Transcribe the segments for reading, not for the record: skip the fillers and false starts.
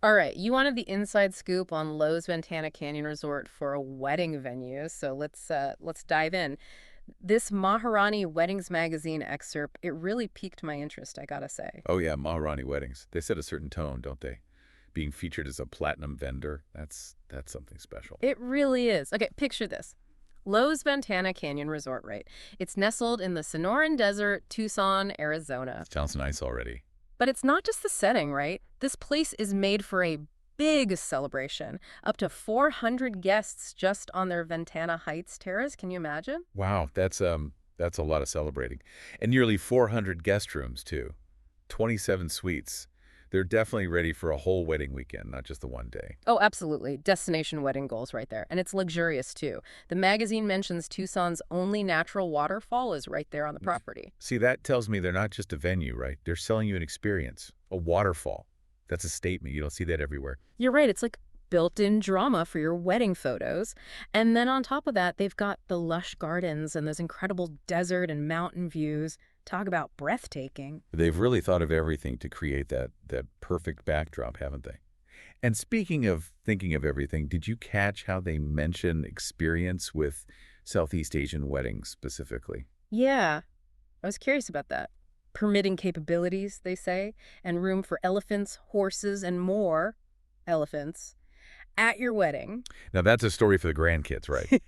All right, you wanted the inside scoop on Loews Ventana Canyon Resort for a wedding venue, so let's dive in. This Maharani Weddings magazine excerpt, it really piqued my interest, I gotta say. Oh yeah, Maharani weddings. They set a certain tone, don't they? Being featured as a platinum vendor, that's something special. It really is. Okay, picture this. Loews Ventana Canyon Resort, right? It's nestled in the Sonoran Desert, Tucson, Arizona. Sounds nice already. But it's not just the setting, right? This place is made for a big celebration. Up to 400 guests just on their Ventana Heights Terrace. Can you imagine? Wow, that's a lot of celebrating. And nearly 400 guest rooms too. 27 suites. They're definitely ready for a whole wedding weekend, not just the one day. Oh, absolutely. Destination wedding goals right there. And it's luxurious too. The magazine mentions Tucson's only natural waterfall is right there on the property. See, that tells me they're not just a venue, right? They're selling you an experience, a waterfall. That's a statement. You don't see that everywhere. You're right. It's like built-in drama for your wedding photos. And then on top of that, they've got the lush gardens and those incredible desert and mountain views. Talk about breathtaking. They've really thought of everything to create that perfect backdrop, haven't they? And speaking of thinking of everything, did you catch how they mention experience with Southeast Asian weddings specifically? Yeah, I was curious about that. Permitting capabilities, they say, and room for elephants, horses, and more elephants at your wedding. Now, that's a story for the grandkids, right?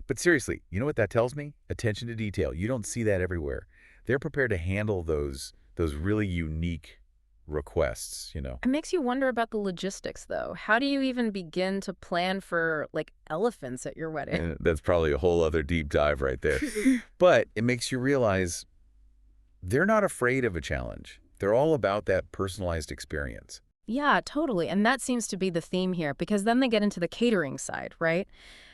But seriously, you know what that tells me? Attention to detail. You don't see that everywhere. They're prepared to handle those really unique requests. It makes you wonder about the logistics, though. How do you even begin to plan for, like, elephants at your wedding? And that's probably a whole other deep dive right there. But it makes you realize they're not afraid of a challenge. They're all about that personalized experience. Yeah, totally. And that seems to be the theme here, because then they get into the catering side, right?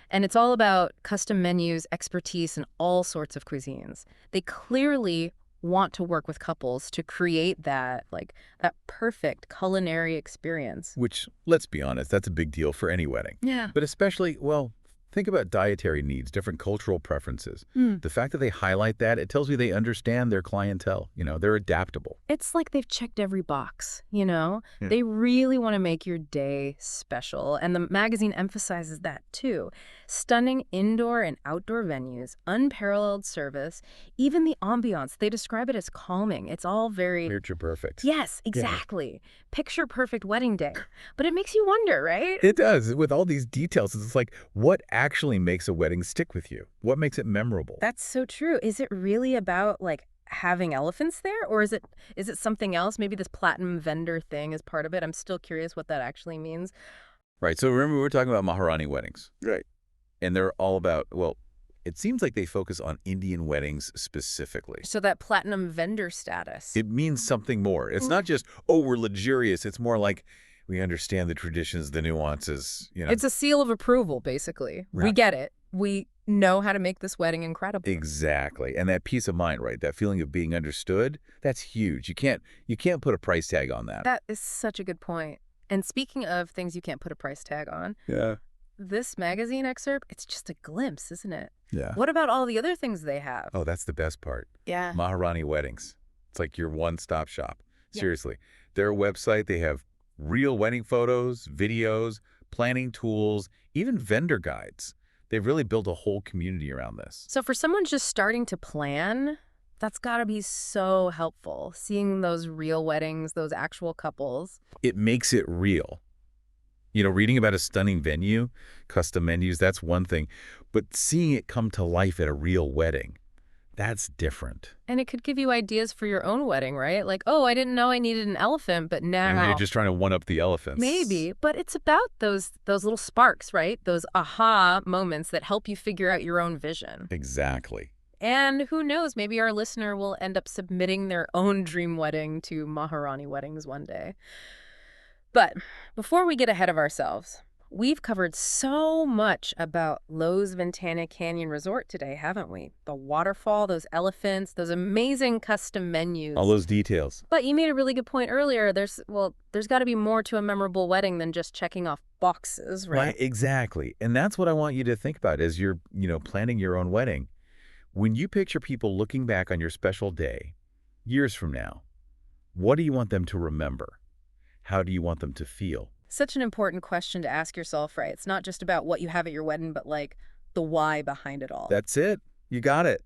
And it's all about custom menus, expertise, and all sorts of cuisines. They clearly want to work with couples to create that, like, that perfect culinary experience. Which, let's be honest, that's a big deal for any wedding. Yeah. But especially, well, think about dietary needs, different cultural preferences. The fact that they highlight that, it tells me they understand their clientele. They're adaptable. It's like they've checked every box. Yeah. They really want to make your day special. And the magazine emphasizes that too. Stunning indoor and outdoor venues, unparalleled service, even the ambiance. They describe it as calming. It's all very... Picture perfect. Yes, Yeah. exactly. Picture perfect wedding day. But it makes you wonder, right? It does. With all these details, it's like, what actually makes a wedding stick with you? What makes it memorable? That's so true. Is it really about, like, having elephants there, or is it something else? Maybe this platinum vendor thing is part of it. I'm still curious what that actually means. Right. So remember, we were talking about Maharani weddings. Right. And they're all about, well, it seems like they focus on Indian weddings specifically. So that platinum vendor status. It means something more. It's not just, oh, we're luxurious. It's more like we understand the traditions, the nuances. It's a seal of approval, basically. We Right. get it. We know how to make this wedding incredible. Exactly. And that peace of mind, right? That feeling of being understood, that's huge. You can't put a price tag on that. That is such a good point. And speaking of things you can't put a price tag on, Yeah. this magazine excerpt, it's just a glimpse, isn't it? Yeah. What about all the other things they have? Oh, that's the best part. Yeah. Maharani weddings. It's like your one-stop shop. Yeah. Seriously. Their website, they have real wedding photos, videos, planning tools, even vendor guides. They've really built a whole community around this. So for someone just starting to plan, that's got to be so helpful, seeing those real weddings, those actual couples. It makes it real. Reading about a stunning venue, custom menus, that's one thing. But seeing it come to life at a real wedding, that's different. And it could give you ideas for your own wedding, right? Like, oh, I didn't know I needed an elephant, but And now... you're just trying to one-up the elephants. Maybe, but it's about those little sparks, right? Those aha moments that help you figure out your own vision. Exactly. And who knows, maybe our listener will end up submitting their own dream wedding to Maharani Weddings one day. But before we get ahead of ourselves, we've covered so much about Loews Ventana Canyon Resort today, haven't we? The waterfall, those elephants, those amazing custom menus. All those details. But you made a really good point earlier. There's got to be more to a memorable wedding than just checking off boxes, right? Right, exactly. And that's what I want you to think about as you're, planning your own wedding. When you picture people looking back on your special day, years from now, what do you want them to remember? How do you want them to feel? Such an important question to ask yourself, right? It's not just about what you have at your wedding, but like the why behind it all. That's it. You got it.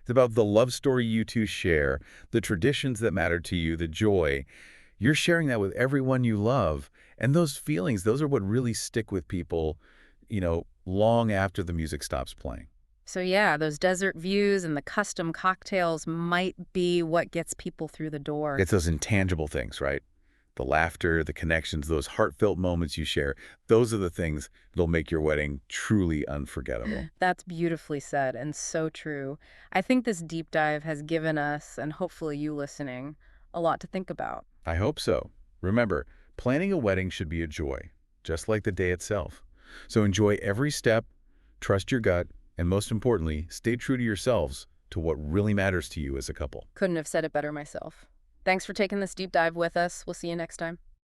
It's about the love story you two share, the traditions that matter to you, the joy. You're sharing that with everyone you love. And those feelings, those are what really stick with people, long after the music stops playing. So yeah, those desert views and the custom cocktails might be what gets people through the door. It's those intangible things, right? The laughter, the connections, those heartfelt moments you share. Those are the things that'll make your wedding truly unforgettable. That's beautifully said and so true. I think this deep dive has given us, and hopefully you listening, a lot to think about. I hope so. Remember, planning a wedding should be a joy, just like the day itself. So enjoy every step, trust your gut, and most importantly, stay true to yourselves, to what really matters to you as a couple. Couldn't have said it better myself. Thanks for taking this deep dive with us. We'll see you next time.